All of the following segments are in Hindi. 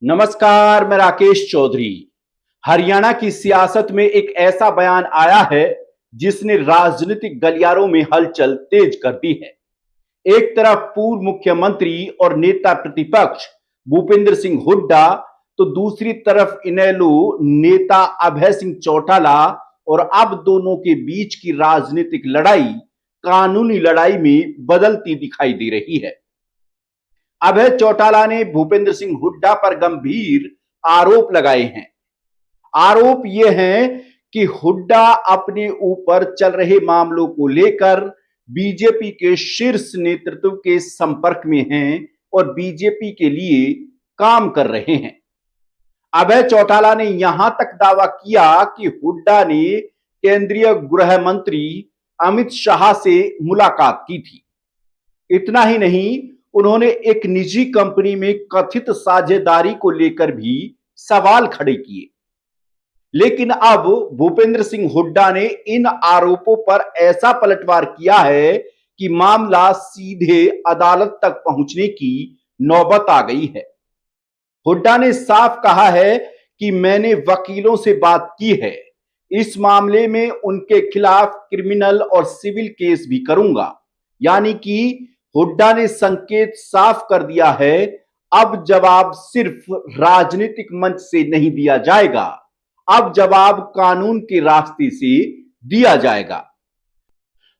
नमस्कार, मैं राकेश चौधरी। हरियाणा की सियासत में एक ऐसा बयान आया है जिसने राजनीतिक गलियारों में हलचल तेज कर दी है। एक तरफ पूर्व मुख्यमंत्री और नेता प्रतिपक्ष भूपेंद्र सिंह हुड्डा, तो दूसरी तरफ इनेलो नेता अभय सिंह चौटाला, और अब दोनों के बीच की राजनीतिक लड़ाई कानूनी लड़ाई में बदलती दिखाई दे रही है। अभय चौटाला ने भूपेंद्र सिंह हुड्डा पर गंभीर आरोप लगाए हैं। आरोप ये हैं कि हुड्डा अपने ऊपर चल रहे मामलों को लेकर बीजेपी के शीर्ष नेतृत्व के संपर्क में हैं और बीजेपी के लिए काम कर रहे हैं। अभय चौटाला ने यहां तक दावा किया कि हुड्डा ने केंद्रीय गृह मंत्री अमित शाह से मुलाकात की थी। इतना ही नहीं, उन्होंने एक निजी कंपनी में कथित साझेदारी को लेकर भी सवाल खड़े किए। लेकिन अब भूपेंद्र सिंह हुड्डा ने इन आरोपों पर ऐसा पलटवार किया है कि मामला सीधे अदालत तक पहुंचने की नौबत आ गई है। हुड्डा ने साफ कहा है कि मैंने वकीलों से बात की है, इस मामले में उनके खिलाफ क्रिमिनल और सिविल केस भी करूंगा। यानी कि हुड्डा ने संकेत साफ कर दिया है, अब जवाब सिर्फ राजनीतिक मंच से नहीं दिया जाएगा, अब जवाब कानून के रास्ते से दिया जाएगा।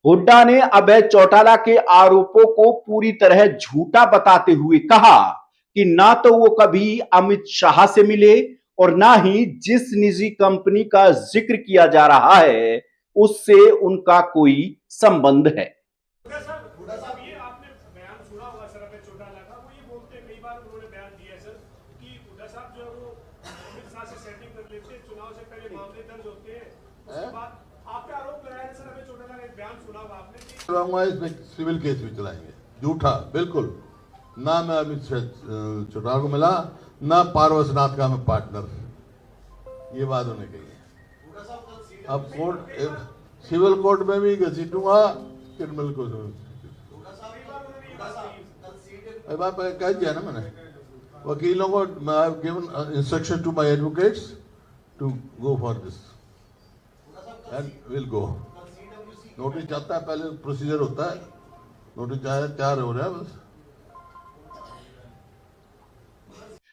हुड्डा ने अभय चौटाला के आरोपों को पूरी तरह झूठा बताते हुए कहा कि ना तो वो कभी अमित शाह से मिले और ना ही जिस निजी कंपनी का जिक्र किया जा रहा है उससे उनका कोई संबंध है। ये आपने बयान सुना होगा सर अभय चौटाला का, वो ये बोलते हैं, कई बार उन्होंने बयान दिया है सर कि हुड्डा साहब जो है वो अमित शाह से सेटिंग कर लेते हैं, चुनाव से पहले मामले दर्ज होते हैं, उसके बाद आप पे आरोप लगाया है सर अभय चौटाला का। एक बयान सुना होगा आपने कि इसमें सिविल केस भी चलाएंगे। झूठा बिल्कुल, ना मैं अमित चौटाला को मिला, ना पार्वसनाथ का मैं पार्टनर, ये बात उन्होंने कही है। अब कोर्ट सिविल कोर्ट में भी घसीटूंगा, क्रिमिनल कोर्ट में बात कह दिया ना मैंने। वकीलों को given instruction to my advocates to go for this and will go. Notice जाता है, पहले प्रोसीजर होता है, नोटिस जाए, तैयार हो रहा है बस।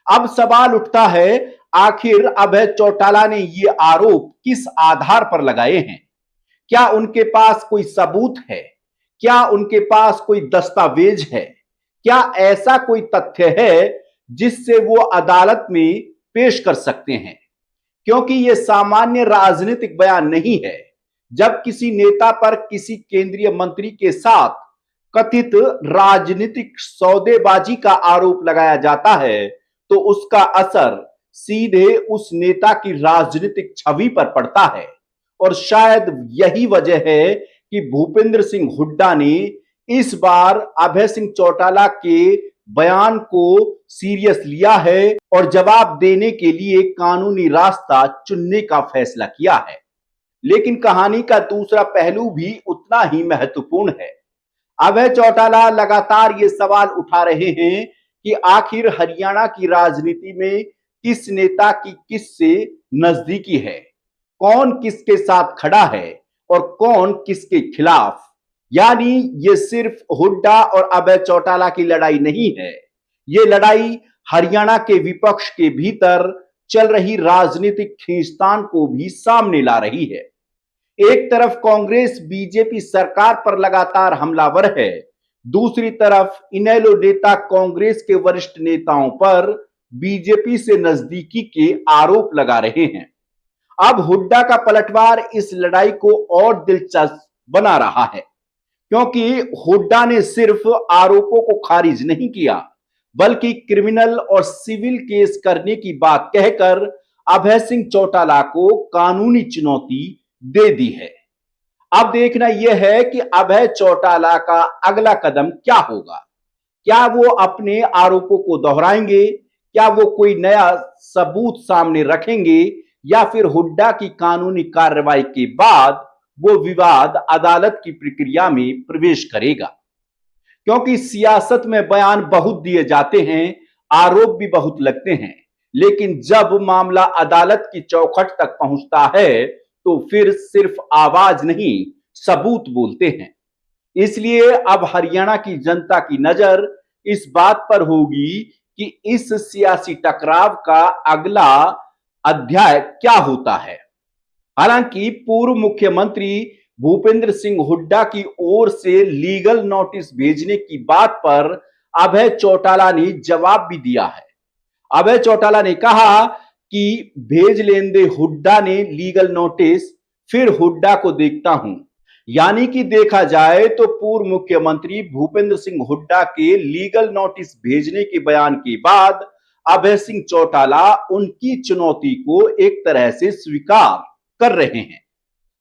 अब सवाल उठता है, आखिर अभय चौटाला ने ये आरोप किस आधार पर लगाए हैं? क्या उनके पास कोई सबूत है? क्या उनके पास कोई दस्तावेज है? क्या ऐसा कोई तथ्य है जिससे वो अदालत में पेश कर सकते हैं? क्योंकि यह सामान्य राजनीतिक बयान नहीं है। जब किसी नेता पर किसी केंद्रीय मंत्री के साथ कथित राजनीतिक सौदेबाजी का आरोप लगाया जाता है तो उसका असर सीधे उस नेता की राजनीतिक छवि पर पड़ता है। और शायद यही वजह है कि भूपेंद्र सिंह हुड्डा ने इस बार अभय सिंह चौटाला के बयान को सीरियस लिया है और जवाब देने के लिए कानूनी रास्ता चुनने का फैसला किया है। लेकिन कहानी का दूसरा पहलू भी उतना ही महत्वपूर्ण है। अभय चौटाला लगातार ये सवाल उठा रहे हैं कि आखिर हरियाणा की राजनीति में किस नेता की किससे नजदीकी है, कौन किसके साथ खड़ा है और कौन किसके खिलाफ। यानी ये सिर्फ हुड्डा और अभय चौटाला की लड़ाई नहीं है, ये लड़ाई हरियाणा के विपक्ष के भीतर चल रही राजनीतिक खींचतान को भी सामने ला रही है। एक तरफ कांग्रेस बीजेपी सरकार पर लगातार हमलावर है, दूसरी तरफ इनेलो नेता कांग्रेस के वरिष्ठ नेताओं पर बीजेपी से नजदीकी के आरोप लगा रहे हैं। अब हुड्डा का पलटवार इस लड़ाई को और दिलचस्प बना रहा है, क्योंकि हुड्डा ने सिर्फ आरोपों को खारिज नहीं किया बल्कि क्रिमिनल और सिविल केस करने की बात कहकर अभय सिंह चौटाला को कानूनी चुनौती दे दी है। अब देखना यह है कि अभय चौटाला का अगला कदम क्या होगा। क्या वो अपने आरोपों को दोहराएंगे, क्या वो कोई नया सबूत सामने रखेंगे, या फिर हुड्डा की कानूनी कार्रवाई के बाद वो विवाद अदालत की प्रक्रिया में प्रवेश करेगा। क्योंकि सियासत में बयान बहुत दिए जाते हैं, आरोप भी बहुत लगते हैं, लेकिन जब मामला अदालत की चौखट तक पहुंचता है तो फिर सिर्फ आवाज नहीं, सबूत बोलते हैं। इसलिए अब हरियाणा की जनता की नजर इस बात पर होगी कि इस सियासी टकराव का अगला अध्याय क्या होता है। हालांकि पूर्व मुख्यमंत्री भूपेंद्र सिंह हुड्डा की ओर से लीगल नोटिस भेजने की बात पर अभय चौटाला ने जवाब भी दिया है। अभय चौटाला ने कहा कि भेज लेने दे हुड्डा ने लीगल नोटिस, फिर हुड्डा को देखता हूं। यानी कि देखा जाए तो पूर्व मुख्यमंत्री भूपेंद्र सिंह हुड्डा के लीगल नोटिस भेजने के बयान के बाद अभय सिंह चौटाला उनकी चुनौती को एक तरह से स्वीकार कर रहे हैं।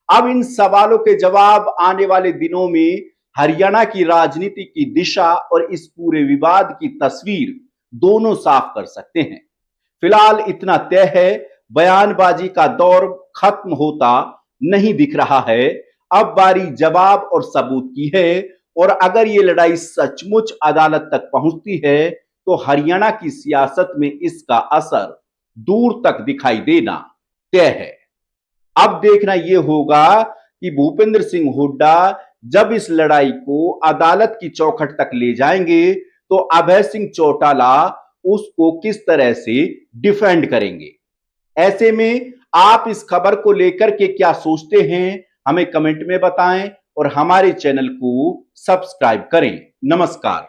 अब इन सवालों के जवाब आने वाले दिनों में हरियाणा की राजनीति की दिशा और इस पूरे विवाद की तस्वीर दोनों साफ कर सकते हैं। फिलहाल इतना तय है, बयानबाजी का दौर खत्म होता नहीं दिख रहा है। अब बारी जवाब और सबूत की है, और अगर ये लड़ाई सचमुच अदालत तक पहुंचती है तो हरियाणा की सियासत में इसका असर दूर तक दिखाई देना तय है। अब देखना यह होगा कि भूपेंद्र सिंह हुड्डा जब इस लड़ाई को अदालत की चौखट तक ले जाएंगे तो अभय सिंह चौटाला उसको किस तरह से डिफेंड करेंगे। ऐसे में आप इस खबर को लेकर के क्या सोचते हैं, हमें कमेंट में बताएं और हमारे चैनल को सब्सक्राइब करें। नमस्कार।